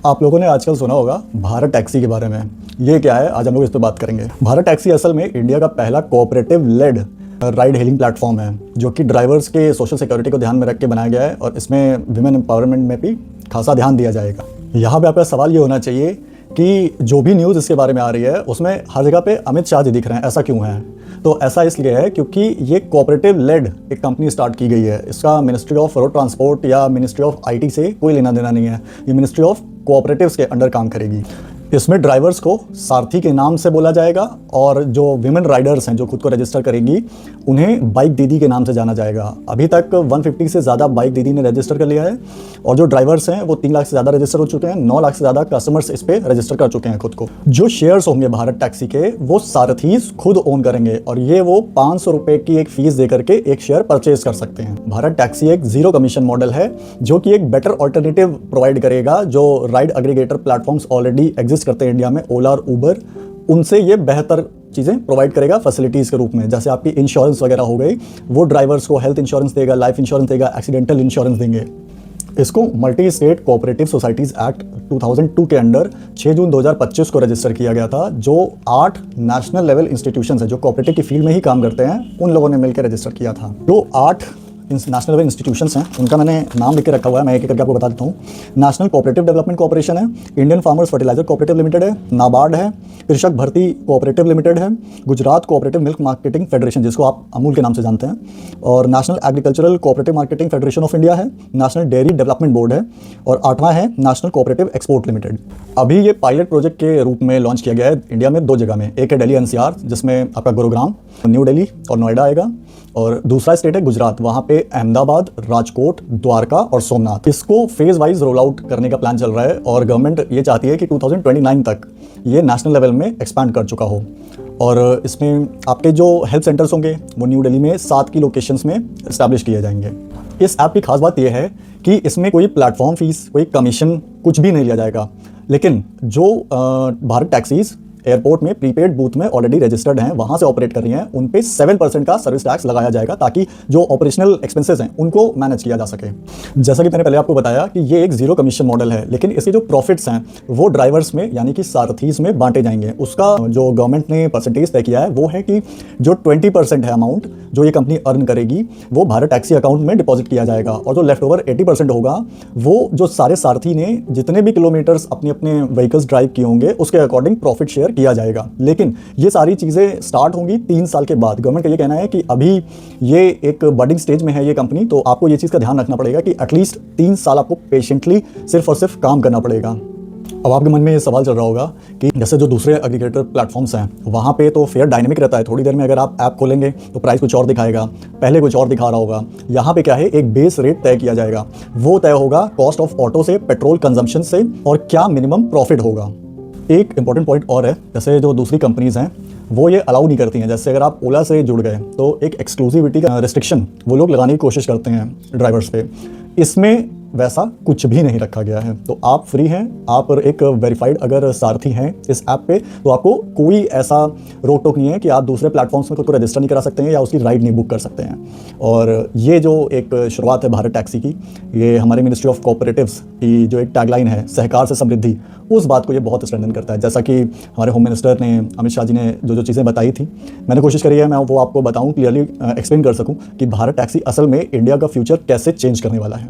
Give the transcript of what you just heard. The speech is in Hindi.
आप लोगों ने आजकल सुना होगा भारत टैक्सी के बारे में। ये क्या है, आज हम लोग इस पर बात करेंगे। भारत टैक्सी असल में इंडिया का पहला cooperative led ride hailing platform है, जो कि ड्राइवर्स के सोशल सिक्योरिटी को ध्यान में रख के बनाया गया है और इसमें विमेन एम्पावरमेंट में भी खासा ध्यान दिया जाएगा। यहाँ पे आपका सवाल ये होना चाहिए कि जो भी न्यूज़ इसके बारे में आ रही है उसमें हर जगह पे अमित शाह जी दिख रहे हैं, ऐसा क्यों है? तो ऐसा इसलिए है क्योंकि ये कोऑपरेटिव लेड एक कंपनी स्टार्ट की गई है। इसका मिनिस्ट्री ऑफ रोड ट्रांसपोर्ट या मिनिस्ट्री ऑफ आईटी से कोई लेना देना नहीं है। ये मिनिस्ट्री ऑफ कोऑपरेटिव्स के अंडर काम करेगी। इसमें ड्राइवर्स को सारथी के नाम से बोला जाएगा और जो विमेन राइडर्स हैं जो खुद को रजिस्टर करेंगी उन्हें बाइक दीदी के नाम से जाना जाएगा। अभी तक 150 से ज़्यादा बाइक दीदी ने रजिस्टर कर लिया है और जो ड्राइवर्स हैं वो 3 लाख से ज़्यादा रजिस्टर हो चुके हैं। 9 लाख से ज़्यादा कस्टमर्स इस पर रजिस्टर कर चुके हैं खुद को। जो शेयर्स होंगे भारत टैक्सी के वो सारथीज खुद ओन करेंगे और ये वो 500 रुपये की एक फीस दे करके एक शेयर परचेज कर सकते हैं। भारत टैक्सी एक जीरो कमीशन मॉडल है जो कि एक बेटर ऑल्टरनेटिव प्रोवाइड करेगा। जो ride aggregator platforms already exist करते हैं इंडिया में, ओला और उबर, उनसे ये बेहतर चीज़ें प्रोवाइड करेगा फैसिलिटीज़ के रूप में। जैसे आपकी इंश्योरेंस वगैरह हो गई, वो ड्राइवर्स को हेल्थ इंश्योरेंस देगा, लाइफ इंश्योरेंस देगा, एक्सीडेंटल इंश्योरेंस देंगे। इसको multi state cooperative societies act 2002 के अंडर 6 जून 2025 को रजिस्टर किया गया था। जो 8 नेशनल लेवल इंस्टीट्यूशंस हैं जो कोऑपरेटिव की फील्ड में ही काम करते हैं, उन लोगों ने मिलकर रजिस्टर किया था। जो 8 नेशनल लेवल इंस्टीट्यूशंस हैं उनका मैंने नाम लिख के रखा हुआ है, मैं एक एक करके आपको बता देता हूँ। नेशनल कोऑपरेटिव डेवलपमेंट कॉर्पोरेशन है, Indian farmers fertilizer cooperative limited है, नाबार्ड है, कृषक भर्ती कोऑपरेटिव लिमिटेड है, Gujarat cooperative milk marketing federation जिसको आप अमूल के नाम से जानते हैं, और national agricultural cooperative marketing federation of India है, नेशनल डेयरी डेवलपमेंट बोर्ड है, और 8वां है नेशनल कोऑपरेटिव एक्सपोर्ट लिमिटेड। अभी ये पायलट प्रोजेक्ट के रूप में लॉन्च किया गया है इंडिया में 2 जगह में। एक है दिल्ली एनसीआर जिसमें आपका गुरुग्राम, न्यू दिल्ली और नोएडा आएगा, और दूसरा स्टेट है गुजरात, वहाँ पे अहमदाबाद, राजकोट, द्वारका और सोमनाथ। इसको फेज वाइज रोल आउट करने का प्लान चल रहा है और गवर्नमेंट ये चाहती है कि 2029 तक ये नेशनल लेवल में एक्सपैंड कर चुका हो। और इसमें आपके जो हेल्थ सेंटर्स होंगे वो न्यू दिल्ली में 7 की लोकेशंस में इस्टेब्लिश किए जाएंगे। इस ऐप की खास बात यह है कि इसमें कोई प्लेटफॉर्म फीस, कोई कमीशन कुछ भी नहीं लिया जाएगा। लेकिन जो भारत टैक्सीज एयरपोर्ट में प्रीपेड बूथ में ऑलरेडी रजिस्टर्ड हैं, वहाँ से ऑपरेट कर रही हैं, उन पे 7% का सर्विस टैक्स लगाया जाएगा ताकि जो ऑपरेशनल एक्सपेंसेस हैं उनको मैनेज किया जा सके। जैसा कि मैंने पहले आपको बताया कि ये एक जीरो कमीशन मॉडल है, लेकिन इसके जो प्रॉफिट्स हैं वो ड्राइवर्स में यानी कि सारथीज में बांटे जाएंगे। उसका जो गवर्नमेंट ने परसेंटेज तय किया है वो है कि जो 20% है अमाउंट जो ये कंपनी अर्न करेगी वो भारत टैक्सी अकाउंट में डिपॉजिट किया जाएगा, और जो लेफ्ट ओवर 80% होगा वो जो सारे सारथी ने जितने भी किलोमीटर्स अपने अपने व्हीकल्स ड्राइव किए होंगे उसके अकॉर्डिंग प्रॉफिट शेयर किया जाएगा। लेकिन ये सारी चीज़ें स्टार्ट होंगी 3 साल के बाद। गवर्नमेंट का ये कहना है कि अभी ये एक बडिंग स्टेज में है ये कंपनी, तो आपको ये चीज़ का ध्यान रखना पड़ेगा कि एटलीस्ट 3 साल आपको पेशेंटली सिर्फ और सिर्फ काम करना पड़ेगा। अब आपके मन में ये सवाल चल रहा होगा कि जैसे जो दूसरे एग्रीगेटर प्लेटफॉर्म्स हैं वहाँ पे तो फेयर डायनेमिक रहता है, थोड़ी देर में अगर आप ऐप खोलेंगे तो प्राइस कुछ और दिखाएगा, पहले कुछ और दिखा रहा होगा। यहाँ पे क्या है, एक बेस रेट तय किया जाएगा, वो तय होगा कॉस्ट ऑफ ऑटो से, पेट्रोल कंजम्पशन से, और क्या मिनिमम प्रॉफिट होगा। एक इंपॉर्टेंट पॉइंट और है, जैसे जो दूसरी कंपनीज हैं वो ये अलाउ नहीं करती हैं। जैसे अगर आप ओला से जुड़ गए तो एक एक्सक्लूसिविटी का रिस्ट्रिक्शन वो लोग लगाने की कोशिश करते हैं ड्राइवर्स पे। इसमें वैसा कुछ भी नहीं रखा गया है, तो आप फ्री हैं। आप एक वेरीफाइड अगर सारथी हैं इस ऐप पे तो आपको कोई ऐसा रोक टोक नहीं है कि आप दूसरे प्लेटफॉर्म्स में खुद को रजिस्टर नहीं करा सकते हैं या उसकी राइड नहीं बुक कर सकते हैं। और ये जो एक शुरुआत है भारत टैक्सी की, ये हमारे मिनिस्ट्री ऑफ कोऑपरेटिव्स की जो एक टैगलाइन है, सहकार से समृद्धि, उस बात को ये बहुत स्ट्रेंथन करता है। जैसा कि हमारे होम मिनिस्टर ने, अमित शाह जी ने जो चीज़ें बताई थी, मैंने कोशिश करी है मैं वो आपको बताऊँ, क्लियरली एक्सप्लेन कर सकूँ कि भारत टैक्सी असल में इंडिया का फ्यूचर कैसे चेंज करने वाला है।